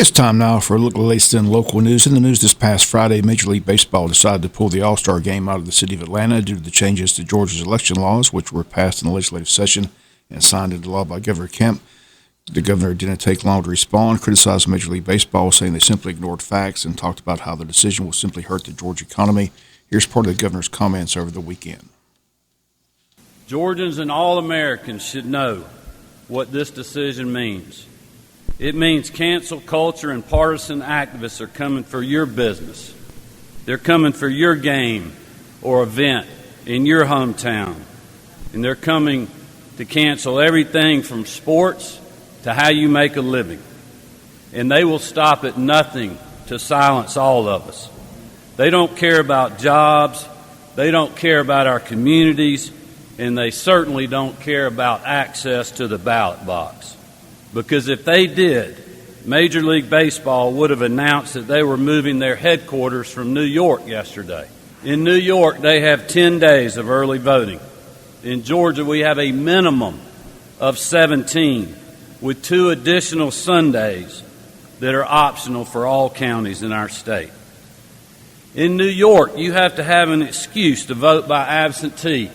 It's time now for a look at the latest in local news. In the news this past Friday, Major League Baseball decided to pull the All-Star game out of the city of Atlanta due to the changes to Georgia's election laws, which were passed in the legislative session and signed into law by Governor Kemp. The governor didn't take long to respond, criticized Major League Baseball, saying they simply ignored facts, and talked about how the decision will simply hurt the Georgia economy. Here's part of the governor's comments over the weekend. Georgians and all Americans should know what this decision means. It means cancel culture and partisan activists are coming for your business. They're coming for your game or event in your hometown. And they're coming to cancel everything from sports to how you make a living. And they will stop at nothing to silence all of us. They don't care about jobs, they don't care about our communities, and they certainly don't care about access to the ballot box. Because if they did, Major League Baseball would have announced that they were moving their headquarters from New York yesterday. In New York, they have 10 days of early voting. In Georgia, we have a minimum of 17, with 2 additional Sundays that are optional for all counties in our state. In New York, you have to have an excuse to vote by absentee.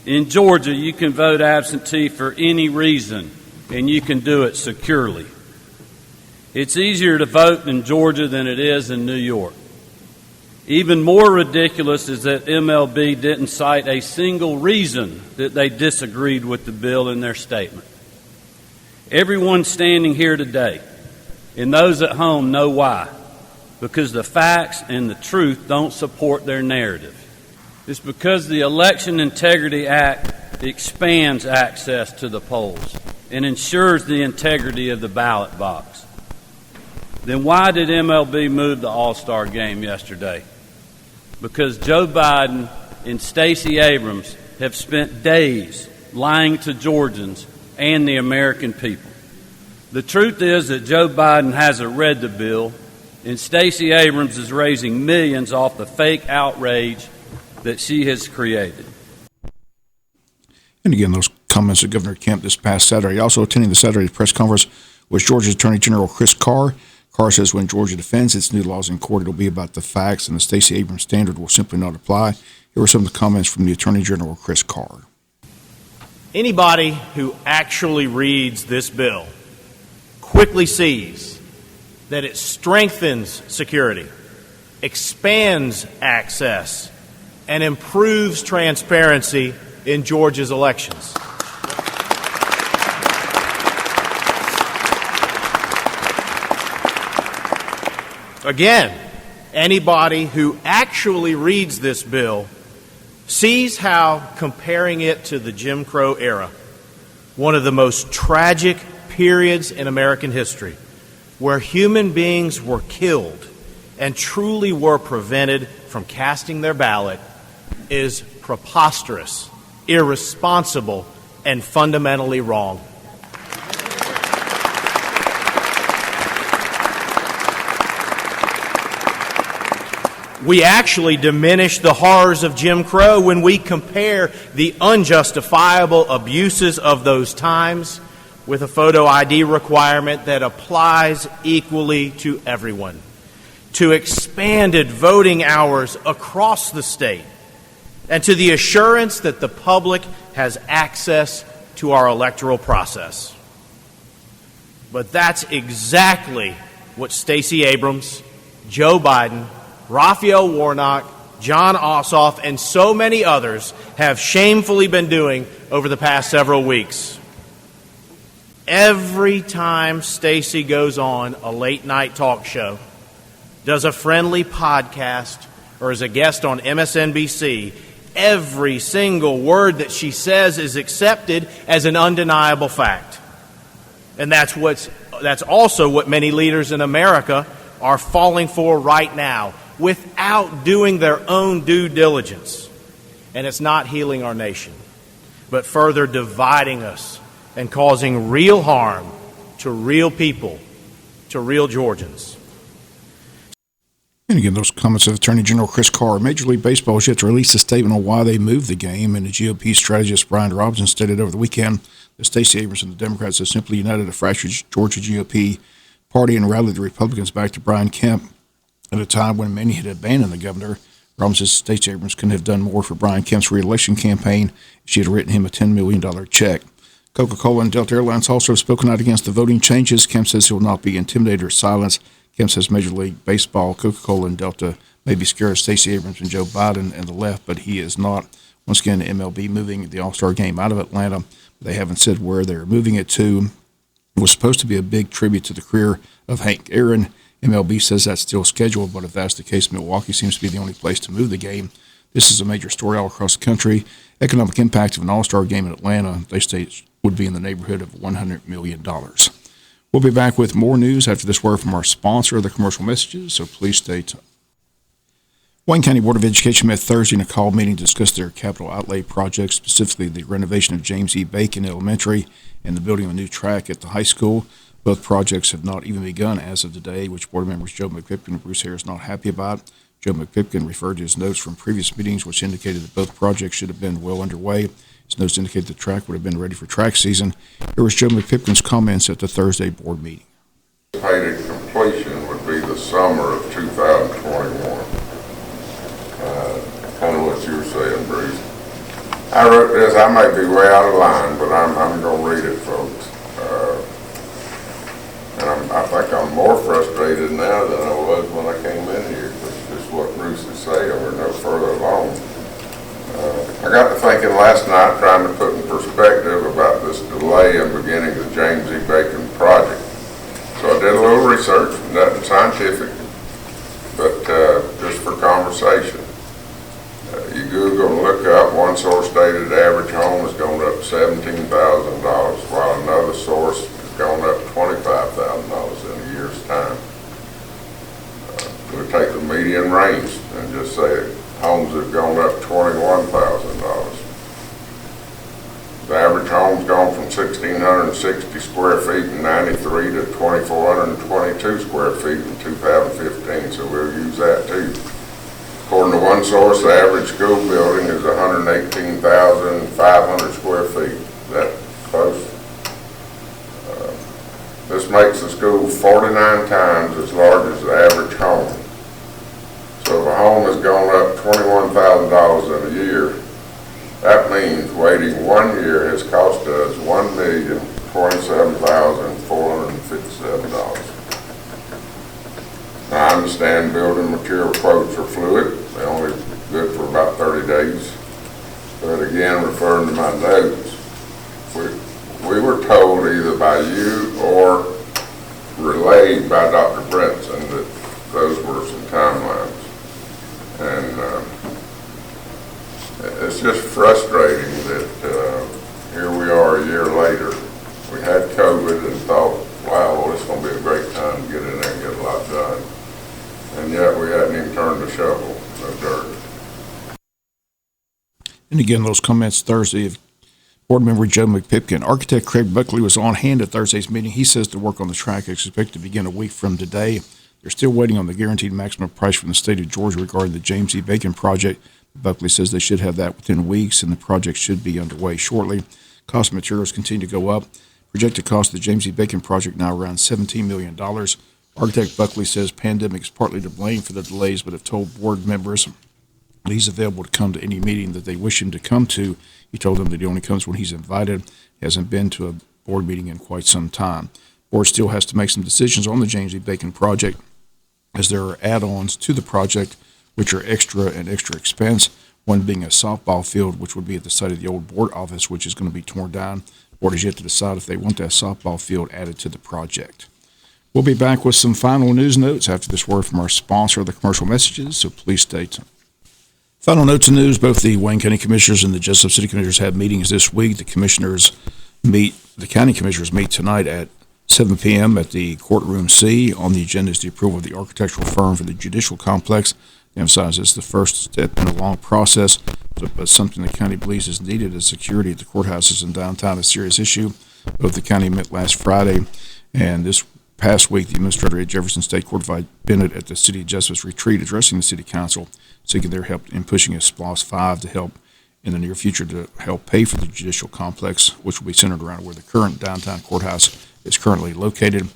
In Georgia, you can vote absentee for any reason, and you can do it securely. It's easier to vote in Georgia than it is in New York. Even more ridiculous is that MLB didn't cite a single reason that they disagreed with the bill in their statement. Everyone standing here today, and those at home, know why. Because the facts and the truth don't support their narrative. It's because the Election Integrity Act expands access to the polls and ensures the integrity of the ballot box. Then why did MLB move the All-Star game yesterday? Because Joe Biden and Stacey Abrams have spent days lying to Georgians and the American people. The truth is that Joe Biden hasn't read the bill, and Stacey Abrams is raising millions off the fake outrage that she has created. And again, those comments of Governor Kemp this past Saturday. Also attending the Saturday press conference was Georgia's Attorney General Chris Carr. Carr says when Georgia defends its new laws in court, it will be about the facts, and the Stacey Abrams standard will simply not apply. Here were some of the comments from the Attorney General Chris Carr. Anybody who actually reads this bill quickly sees that it strengthens security, expands access, and improves transparency in Georgia's elections. Again, anybody who actually reads this bill sees how comparing it to the Jim Crow era, one of the most tragic periods in American history, where human beings were killed and truly were prevented from casting their ballot, is preposterous, irresponsible, and fundamentally wrong. We actually diminish the horrors of Jim Crow when we compare the unjustifiable abuses of those times with a photo ID requirement that applies equally to everyone, to expanded voting hours across the state, and to the assurance that the public has access to our electoral process. But that's exactly what Stacey Abrams, Joe Biden, Raphael Warnock, John Ossoff, and so many others have shamefully been doing over the past several weeks. Every time Stacey goes on a late-night talk show, does a friendly podcast, or is a guest on MSNBC, every single word that she says is accepted as an undeniable fact. And that's also what many leaders in America are falling for right now, without doing their own due diligence. And it's not healing our nation, but further dividing us and causing real harm to real people, to real Georgians. And again, those comments of Attorney General Chris Carr. Major League Baseball has yet to release a statement on why they moved the game, and the GOP strategist Brian Robinson stated over the weekend that Stacey Abrams and the Democrats have simply united a fractured Georgia GOP party and rallied the Republicans back to Brian Kemp at a time when many had abandoned the governor. Ramos says Stacey Abrams couldn't have done more for Brian Kemp's reelection campaign if she had written him a $10 million check. Coca-Cola and Delta Airlines also have spoken out against the voting changes. Kemp says he will not be intimidated or silenced. Kemp says Major League Baseball, Coca-Cola, and Delta may be scared of Stacey Abrams and Joe Biden and the left, but he is not. Once again, MLB moving the All-Star game out of Atlanta. They haven't said where they're moving it to. It was supposed to be a big tribute to the career of Hank Aaron. MLB says that's still scheduled, but if that's the case, Milwaukee seems to be the only place to move the game. This is a major story all across the country. Economic impact of an All-Star game in Atlanta, they state, would be in the neighborhood of $100 million. We'll be back with more news after this word from our sponsor, the commercial messages, so please stay tuned. Wayne County Board of Education met Thursday in a call meeting to discuss their capital outlay projects, specifically the renovation of James E. Bacon Elementary and the building of a new track at the high school. Both projects have not even begun as of today, which board members Joe McPipkin and Bruce Harris are not happy about. Joe McPipkin referred to his notes from previous meetings, which indicated that both projects should have been well underway. His notes indicate the track would have been ready for track season. Here was Joe McPipkin's comments at the Thursday board meeting. Anticipated completion would be the summer of 2021. Kind of what you were saying, Bruce. I wrote this. I may be way out of line, but I'm going to read it, folks. And I think I'm more frustrated now than I was when I came in here. It's just what Bruce is saying. We're no further along. I got to thinking last night, trying to put in perspective about this delay in beginning the James E. Bacon project. So I did a little research, nothing scientific, but just for conversation. You Google and look up, one source stated the average home has gone up $17,000, while another source has gone up $25,000 in a year's time. We take the median range and just say homes have gone up $21,000. The average home's gone from 1,660 square feet in '93 to 2,422 square feet in 2015, so we'll use that too. According to one source, the average school building is 118,500 square feet. Is that close? This makes the school 49 times as large as the average home. So if a home has gone up $21,000 in a year, that means waiting 1 year has cost us $1,027,457. Now, I understand building material quotes are fluid. They're only good for about 30 days. But again, referring to my notes, we were told either by you or relayed by Dr. Brinson that those were some timelines. And it's just frustrating that here we are a year later. We had COVID and thought, wow, well, it's going to be a great time to get in there and get a lot done. And yet we hadn't even turned the shovel, no dirt. And again, those comments Thursday of board member Joe McPipkin. Architect Craig Buckley was on hand at Thursday's meeting. He says the work on the track is expected to begin a week from today. They're still waiting on the guaranteed maximum price from the state of Georgia regarding the James E. Bacon project. Buckley says they should have that within weeks, and the project should be underway shortly. Cost of materials continue to go up. Projected cost of the James E. Bacon project now around $17 million. Architect Buckley says pandemic is partly to blame for the delays, but have told board members that he's available to come to any meeting that they wish him to come to. He told them that he only comes when he's invited. He hasn't been to a board meeting in quite some time. Board still has to make some decisions on the James E. Bacon project, as there are add-ons to the project which are extra expense, one being a softball field, which would be at the site of the old board office, which is going to be torn down. Board has yet to decide if they want that softball field added to the project. We'll be back with some final news notes after this word from our sponsor, the commercial messages, so please stay tuned. Final notes and news, both the Wayne County Commissioners and the Jesup City Commissioners have meetings this week. The county commissioners meet tonight at 7 p.m. at the Courtroom C. On the agenda is the approval of the architectural firm for the judicial complex. They emphasize it's the first step in a long process, but something the county believes is needed as security at the courthouses in downtown is a serious issue. Both the county met last Friday, and this past week, the administrator at Jefferson State Court invited Bennett at the City of Jesup's retreat, addressing the City Council, seeking their help in pushing a SPLOST 5 to help in the near future to help pay for the judicial complex, which will be centered around where the current downtown courthouse is currently located.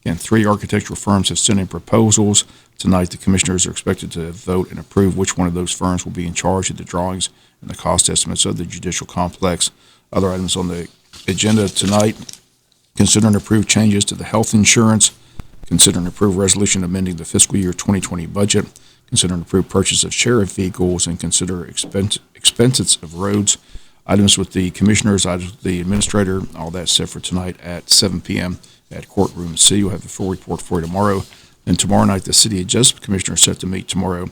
Again, 3 architectural firms have sent in proposals. Tonight, the commissioners are expected to vote and approve which one of those firms will be in charge of the drawings and the cost estimates of the judicial complex. Other items on the agenda tonight: consider and approve changes to the health insurance, consider and approve resolution amending the fiscal year 2020 budget, consider and approve purchase of sheriff vehicles, and consider expenses of roads. Items with the commissioners, items with the administrator, all that set for tonight at 7 p.m. at Courtroom C. We'll have a full report for you tomorrow. And tomorrow night, the City of Jesup Commissioners set to meet tomorrow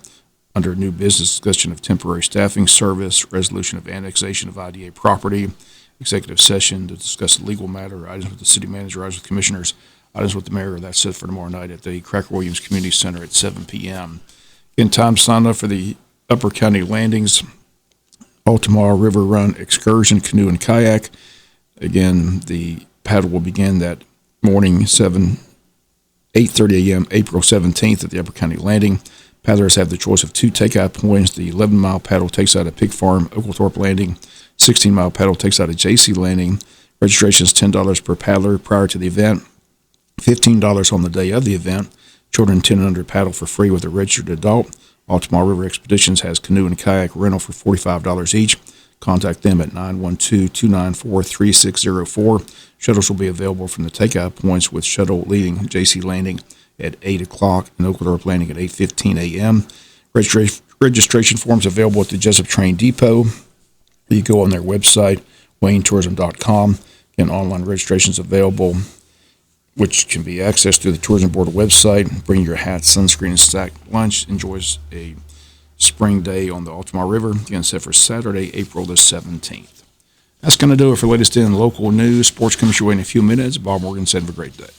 under new business, discussion of temporary staffing service, resolution of annexation of IDA property, executive session to discuss a legal matter, items with the city manager, items with commissioners, items with the mayor. That's set for tomorrow night at the Cracker Williams Community Center at 7 p.m. In time, sign up for the Upper County Landings Altamar River Run Excursion Canoe and Kayak. Again, the paddle will begin that morning, 8:30 a.m., April 17th at the Upper County Landing. Paddlers have the choice of 2 takeout points. The 11-mile paddle takes out at Pig Farm, Oglethorpe Landing. 16-mile paddle takes out at J.C. Landing. Registration is $10 per paddler prior to the event, $15 on the day of the event. Children 10 and under paddle for free with a registered adult. Altamar River Expeditions has canoe and kayak rental for $45 each. Contact them at 912-294-3604. Shuttles will be available from the takeout points, with shuttle leaving J.C. Landing at 8 o'clock and Oglethorpe Landing at 8:15 a.m. Registration forms available at the Jesup Train Depot. You go on their website, waynetourism.com. Again, online registrations available, which can be accessed through the Tourism Board website. Bring your hat, sunscreen, and stacked lunch. Enjoys a spring day on the Altamar River. Again, set for Saturday, April the 17th. That's going to do it for latest in local news. Sports comes your way in a few minutes. Bob Morgan said, have a great day.